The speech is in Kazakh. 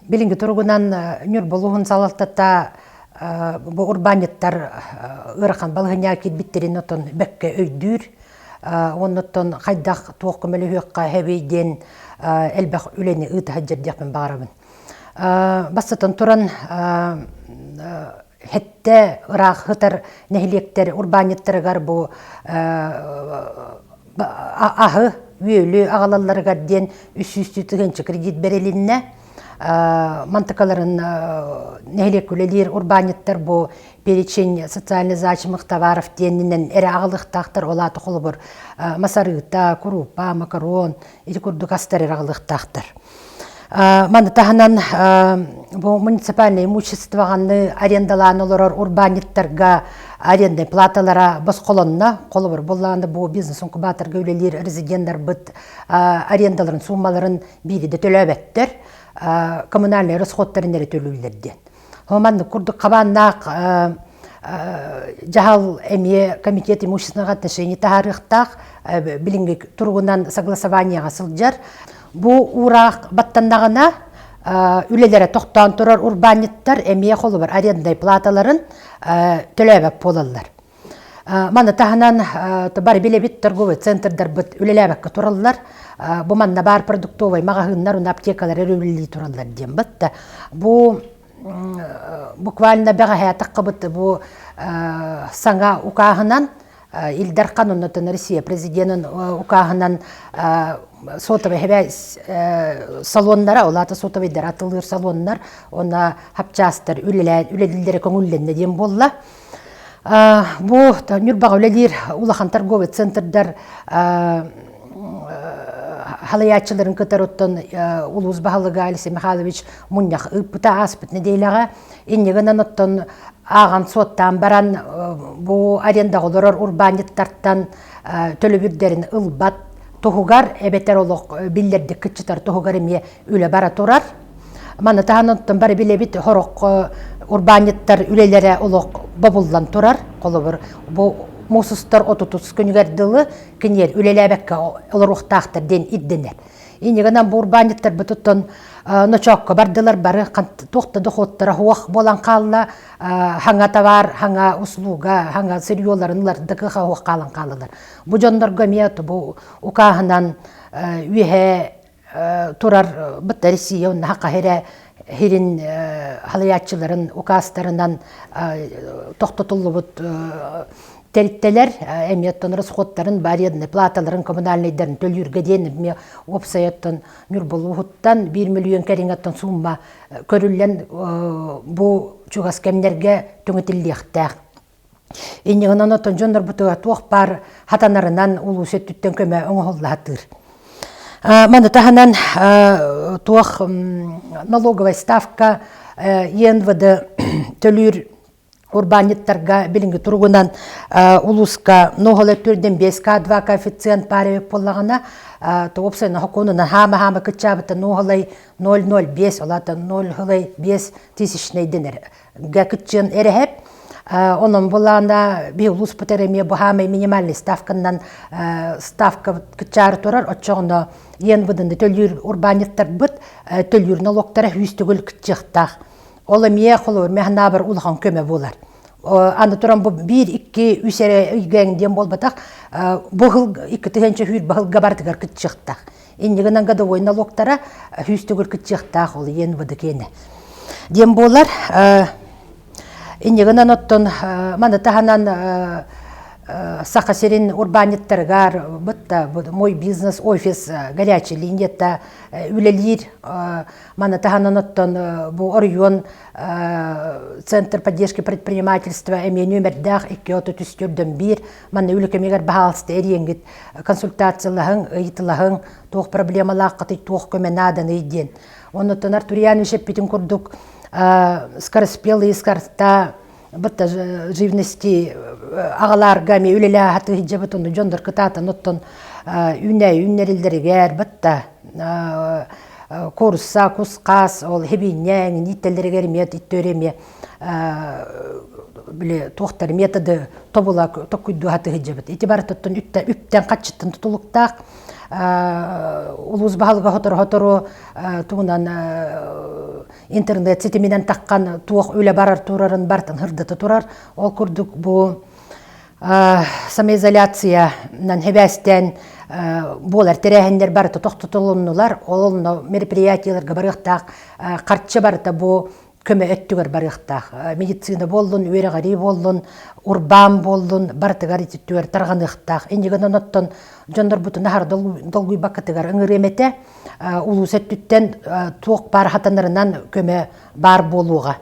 Билинги тургунан нүр болуғын салалтата bu urbaniyettar ырахан балғыня кирбиттерин отон бәкке өйдүр, оннотон қайдақ тоқы мөліхөкқа хәбейден әлбәқ үлені ұйты хаджардияқпен бағарабын. Басытын туран хетте ырақ хытар нәхилектер урбанiyettarыгар bu ахы өйлі ағалаларыгар ден үсі-үсі түгенші кредит берелінне мантыкаларын нәхилек үлелер урбанiyettar bu перечень социальный значимых товаров денінен әрі ағылықтақтар олаты қолы бұр масарыта, крупа, макарон, еті күрдік астар әрі ағылықтақтар. Маны тағынан бұл муниципальный имуществоғаны арендаланы олар урбанiyettarға арендай платалара бас қолынна қолы бұр. Болағында бұл бизнес инкубаторға үлелер резиденттар бұд арендаларын, суммаларын бейді төләбәттір. Коммунальный расходтарын әрі төлілерден. Хоманды күрдік қабаннақ жағал әме комитет имущественных отношений тағарықтақ білінгі тұрғынан согласованияға сылжар. Бұл ұрақ баттандағына үлелері тоқтан тұрар урбанiyettar әме қолы бар арендай платаларын төләбәк болалар. Маны тағынан бар белебет торговый центрдар бұд үлеләбәкке тұралылар. Бұл манна бар продуктовай мағағынлар, аптекалар әрі тұралылар дем бұд. Бұл буквально бәға хәятаққа бұд бұл саңа ұқағынан Илдар Қанунатын Россия президентін ұқағынан сотовый хәбәй салонлара, олаты сотовыйдар атылыр салонлар, оны хапчастар үлелілдері көңілденді дем болла. Бұл нүрбаға үлелер улахан торговый центрдар халаятчыларын кытар оттон улуыз бағалыға Алексей Михайлович мұнях ұпыта аспыт недейліға енегінен оттон аған соттан баран бұл арендағы олар урбанiyettarтан төлі бүрдерін ұлбат тоғығар әбеттер олық білдерді күтчітар тоғығар еме үлі бара тұрар. Маны тағын оттон бары білебет хорақ урбанiyettar үлелері олық бабылдан тұрар. Қолы бір бұл Мусустар отутус күнігерділі кенер үлеләбәкке олар ұқтақтар ден идденер. Енегінен бұл урбанiyettar бұтыттын ночаққа бардылар бары тоқты дұқоттары хуақ болан қалына хаңа товар, хаңа услуга, хаңа сырьоларынлар дықыға хуақ қалын қалылар. Бұл жондарға меті бұл ұқағынан үйе тұрар бұтты Ресия оны хаққа херін халаятчыларын ұқастарынан тоқтытылы бұт Терттелер, әметтен расходтарын, баредіні, платаларын, коммунальныйдарын төлірге деніп, опсайаттан нүр болуғыттан 1 миллион кәріңеттен сумма көрілген бұл чуғас кәмнерге төңітілдіқтәқ. Енігінен оттан жондар бұтыға тоқ бар хатанарынан ұлу сөттіттен көмі оңғылдатыр. Маны тағынан тоқ налоговай ставка ЕНВД төлір урбанiyettarga билинги тургунан улуска ноголе түрден 5К2 коэффициент паребек боллагана топсайна хоконунан хама кычабыта ноголай 0,05 олата 0,5 тысячныйден гакытчын эрехеп онун буланда би улус патереме бухамай минимальный ставкандан ставка кычары турар отчогоно ЕНВД төлүр урбанiyettar бут төлүр налогтара хүстүгүл кычыктак. Ола мие қолыр, мәхіна бір ұлған көмі болар. Аны тұран бұл 1-2 үсері үйгәң дем бол батақ, бұғыл 2-тігенші хүйір бұғылға бардығар күт жықтақ. Енігінен ғады ойна лоқтара хүстігір күт жықтақ ол ен бұды кені. Дем болар, енігінен оттын маны тағанан сақасерин урбанiyettargar бұтта мой бизнес офис горячий линиетта үлелер маны тағанан оттон бұл орыйон центр поддержки предпринимательства әме нөмірдақ 2-3-4-1 маны үлікемегер бағалысты әреңгіт консультациялағың, ұйтылағың тоқ проблемалақ қытай тоқ көменадан үйден. Оны тонар Турияны шеппетін күрдік скороспелый скорта бұтта живности ағаларға ме үлелі хаты хиджабытын жондар кытатын оттын үнерілдерігер бұтта корса, кусқас, ол хебиннен, ниттелдерігер мет, иттөреме тоқтар методы тобула тоққүйді хаты хиджабыт. Ити бары тұттын үптен қатшыттын тұтылықтақ улуз бағалыға хотору туғынан интернет сетеменен таққан туық өлі барар турарын бартын хырдыты турар. Ол күрдік бұ самоизоляциянан хебәстен болар тәрәхендер барыты тоқтытылынылар. Ол мероприятияларға барықтақ, қартшы барыты бұ көмі өттігер барықтақ. Медицина болдың, өреғари болдың, урбан болдың, барытығар ететтігер тарғанықтақ. Ендеген оныттың жондар бұты нахар долгуй бақытығар үңіремете, улус өттіттен туық бар хатанарынан көмі бар болуға.